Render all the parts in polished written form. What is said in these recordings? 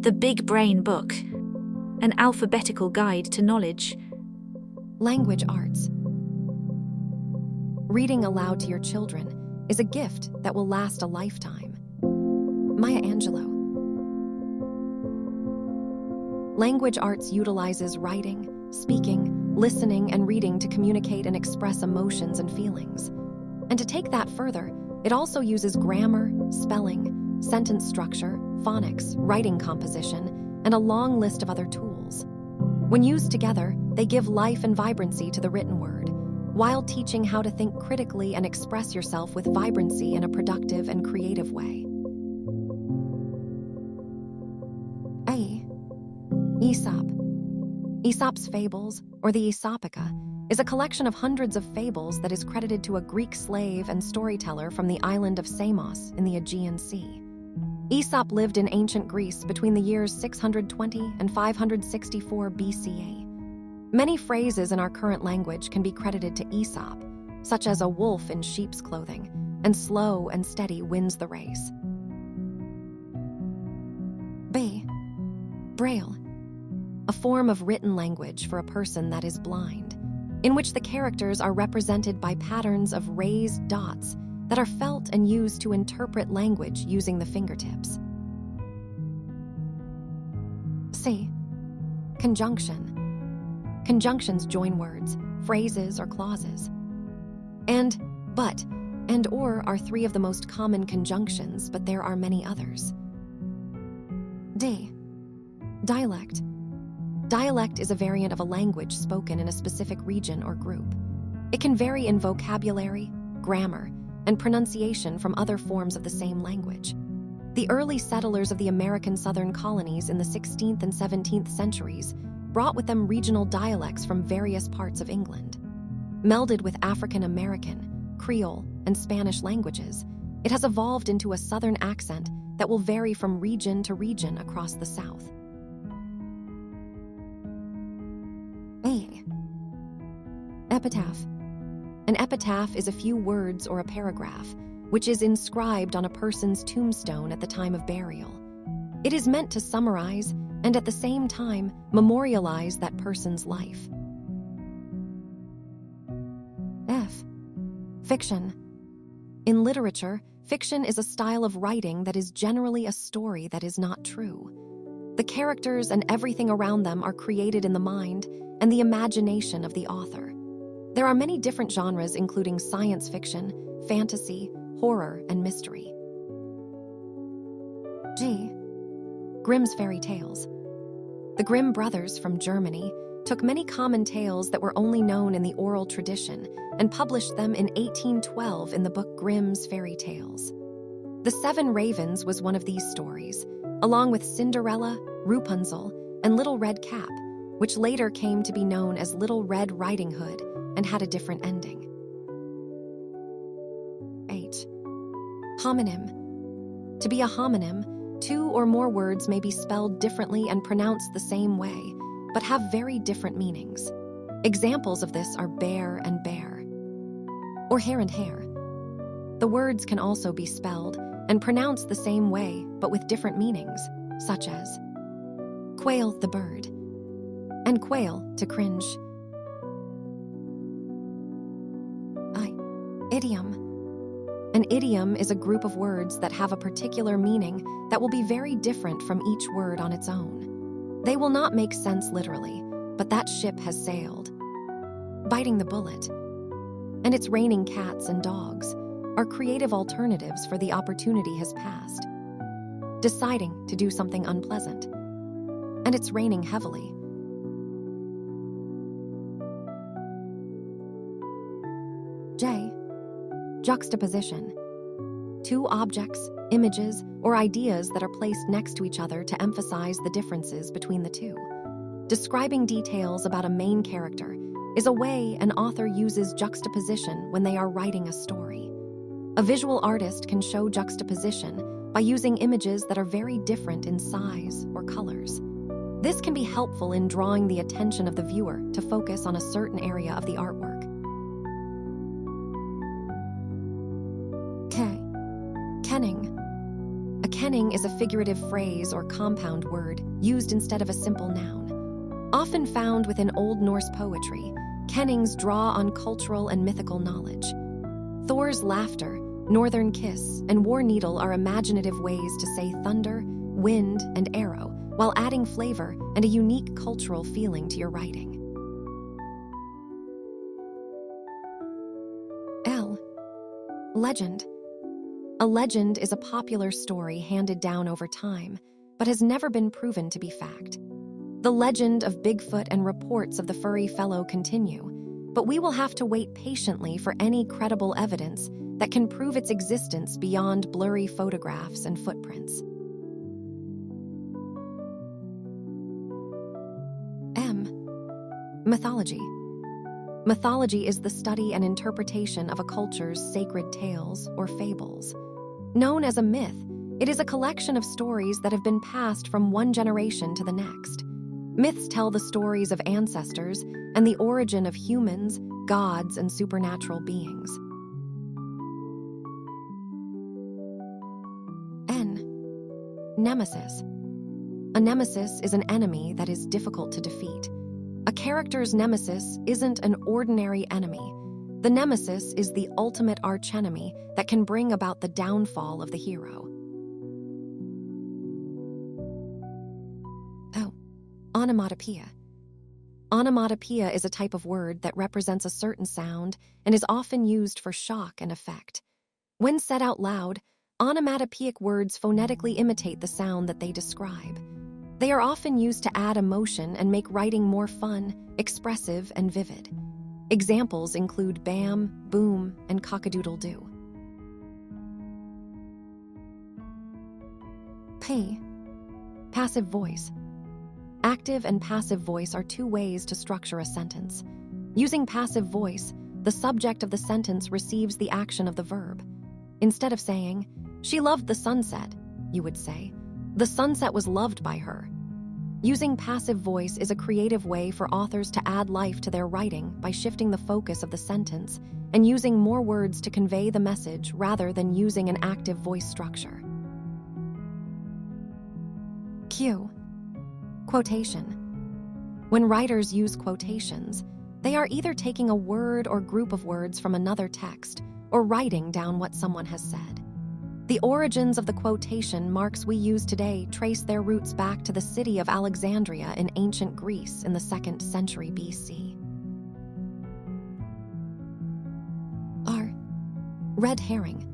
The Big Brain Book, an alphabetical guide to knowledge. Language arts. Reading aloud to your children is a gift that will last a lifetime. Maya Angelou. Language arts utilizes writing, speaking, listening, and reading to communicate and express emotions and feelings. And to take that further, it also uses grammar, spelling, sentence structure, phonics, writing composition, and a long list of other tools. When used together, they give life and vibrancy to the written word, while teaching how to think critically and express yourself with vibrancy in a productive and creative way. A. Aesop. Aesop's Fables, or the Aesopica, is a collection of hundreds of fables that is credited to a Greek slave and storyteller from the island of Samos in the Aegean Sea. Aesop lived in ancient Greece between the years 620 and 564 BCE. Many phrases in our current language can be credited to Aesop, such as a wolf in sheep's clothing, and slow and steady wins the race. B. Braille. A form of written language for a person that is blind, in which the characters are represented by patterns of raised dots that are felt and used to interpret language using the fingertips. C. Conjunction. Conjunctions join words, phrases, or clauses. And, but, and or are three of the most common conjunctions, but there are many others. D. Dialect. Dialect is a variant of a language spoken in a specific region or group. It can vary in vocabulary, grammar, and pronunciation from other forms of the same language. The early settlers of the American southern colonies in the 16th and 17th centuries brought with them regional dialects from various parts of England. Melded with African American, Creole, and Spanish languages, it has evolved into a southern accent that will vary from region to region across the South. A. Epitaph. An epitaph is a few words or a paragraph, which is inscribed on a person's tombstone at the time of burial. It is meant to summarize and at the same time memorialize that person's life. F. Fiction. In literature, fiction is a style of writing that is generally a story that is not true. The characters and everything around them are created in the mind and the imagination of the author. There are many different genres, including science fiction, fantasy, horror, and mystery. G. Grimm's fairy tales. The Grimm brothers from Germany took many common tales that were only known in the oral tradition and published them in 1812 in the book Grimm's Fairy Tales. The Seven Ravens was one of these stories, along with Cinderella, Rapunzel, and Little Red Cap, which later came to be known as Little Red Riding Hood and had a different ending. H. Homonym. To be a homonym, two or more words may be spelled differently and pronounced the same way, but have very different meanings. Examples of this are bear and bear, or hair and hair. The words can also be spelled and pronounced the same way, but with different meanings, such as quail the bird, and quail to cringe. Idiom. An idiom is a group of words that have a particular meaning that will be very different from each word on its own. They will not make sense literally, but that ship has sailed. Biting the bullet, and it's raining cats and dogs are creative alternatives for the opportunity has passed. Deciding to do something unpleasant, and it's raining heavily. J. Juxtaposition. Two objects, images, or ideas that are placed next to each other to emphasize the differences between the two. Describing details about a main character is a way an author uses juxtaposition when they are writing a story. A visual artist can show juxtaposition by using images that are very different in size or colors. This can be helpful in drawing the attention of the viewer to focus on a certain area of the artwork. Kenning. A kenning is a figurative phrase or compound word used instead of a simple noun. Often found within Old Norse poetry, kennings draw on cultural and mythical knowledge. Thor's laughter, northern kiss, and war needle are imaginative ways to say thunder, wind, and arrow, while adding flavor and a unique cultural feeling to your writing. Legend. A legend is a popular story handed down over time, but has never been proven to be fact. The legend of Bigfoot and reports of the furry fellow continue, but we will have to wait patiently for any credible evidence that can prove its existence beyond blurry photographs and footprints. Mythology. Mythology is the study and interpretation of a culture's sacred tales or fables. Known as a myth, it is a collection of stories that have been passed from one generation to the next. Myths tell the stories of ancestors and the origin of humans, gods, and supernatural beings. Nemesis. A nemesis is an enemy that is difficult to defeat. A character's nemesis isn't an ordinary enemy. The nemesis is the ultimate archenemy that can bring about the downfall of the hero. Onomatopoeia. Onomatopoeia is a type of word that represents a certain sound and is often used for shock and effect. When said out loud, onomatopoeic words phonetically imitate the sound that they describe. They are often used to add emotion and make writing more fun, expressive, and vivid. Examples include bam, boom, and cock-a-doodle-doo. Passive voice. Active and passive voice are two ways to structure a sentence. Using passive voice, the subject of the sentence receives the action of the verb. Instead of saying, "She loved the sunset," you would say, "The sunset was loved by her." Using passive voice is a creative way for authors to add life to their writing by shifting the focus of the sentence and using more words to convey the message rather than using an active voice structure. Quotation. When writers use quotations, they are either taking a word or group of words from another text or writing down what someone has said. The origins of the quotation marks we use today trace their roots back to the city of Alexandria in ancient Greece in the 2nd century BC. Red herring.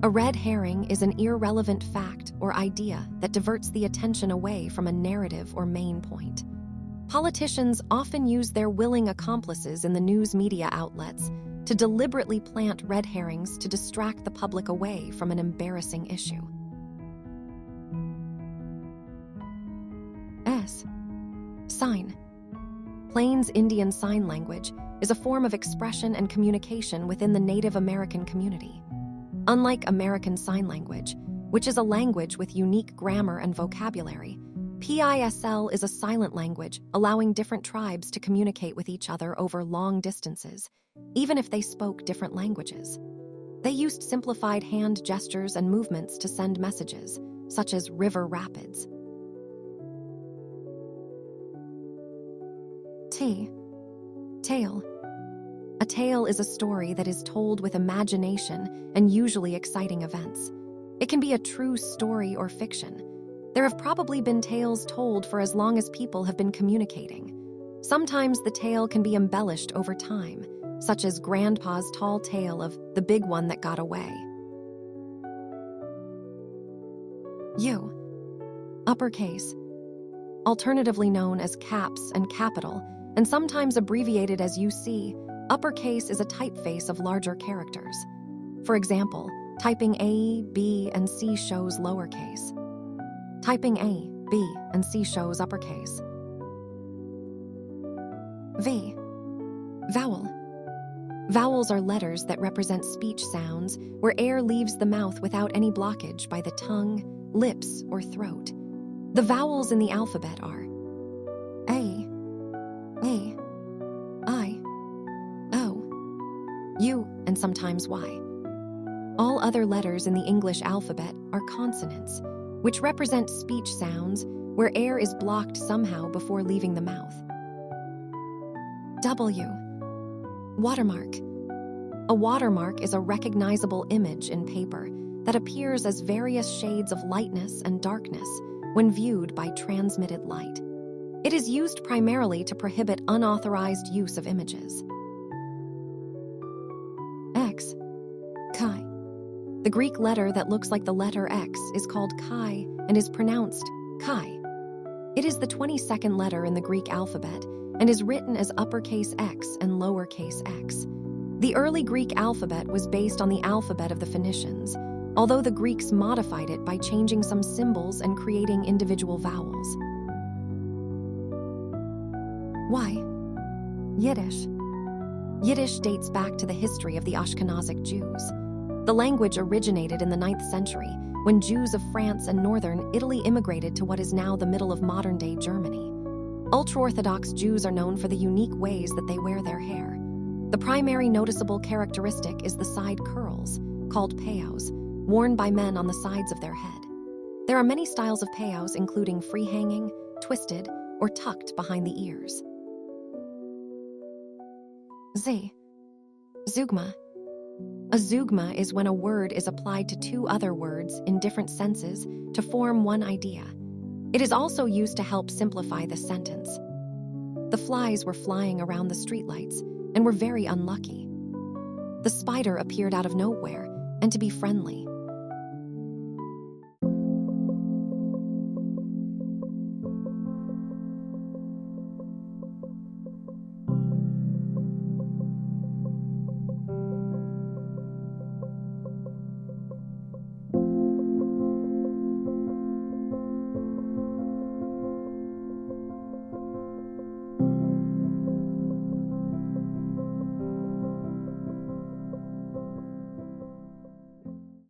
A red herring is an irrelevant fact or idea that diverts the attention away from a narrative or main point. Politicians often use their willing accomplices in the news media outlets to deliberately plant red herrings to distract the public away from an embarrassing issue. Sign. Plains Indian Sign Language is a form of expression and communication within the Native American community. Unlike American Sign Language, which is a language with unique grammar and vocabulary, PISL is a silent language allowing different tribes to communicate with each other over long distances, even if they spoke different languages. They used simplified hand gestures and movements to send messages, such as river rapids. Tale. A tale is a story that is told with imagination and usually exciting events. It can be a true story or fiction. There have probably been tales told for as long as people have been communicating. Sometimes the tale can be embellished over time, such as Grandpa's tall tale of the big one that got away. Uppercase. Alternatively known as caps and capital, and sometimes abbreviated as UC, uppercase is a typeface of larger characters. For example, typing A, B, and C shows lowercase. Typing A, B, and C shows uppercase. Vowel. Vowels are letters that represent speech sounds where air leaves the mouth without any blockage by the tongue, lips, or throat. The vowels in the alphabet are A, I, O, U, and sometimes Y. All other letters in the English alphabet are consonants, which represent speech sounds where air is blocked somehow before leaving the mouth. W. Watermark. A watermark is a recognizable image in paper that appears as various shades of lightness and darkness when viewed by transmitted light. It is used primarily to prohibit unauthorized use of images. X. Chi. The Greek letter that looks like the letter X is called chi and is pronounced chi. It is the 22nd letter in the Greek alphabet and is written as uppercase X and lowercase x. The early Greek alphabet was based on the alphabet of the Phoenicians, although the Greeks modified it by changing some symbols and creating individual vowels. Y. Yiddish. Yiddish dates back to the history of the Ashkenazic Jews. The language originated in the 9th century when Jews of France and northern Italy immigrated to what is now the middle of modern-day Germany. Ultra-Orthodox Jews are known for the unique ways that they wear their hair. The primary noticeable characteristic is the side curls, called payos, worn by men on the sides of their head. There are many styles of payos, including free-hanging, twisted, or tucked behind the ears. Z. Zeugma. A zeugma is when a word is applied to two other words in different senses to form one idea. It is also used to help simplify the sentence. The flies were flying around the streetlights and were very unlucky. The spider appeared out of nowhere and to be friendly.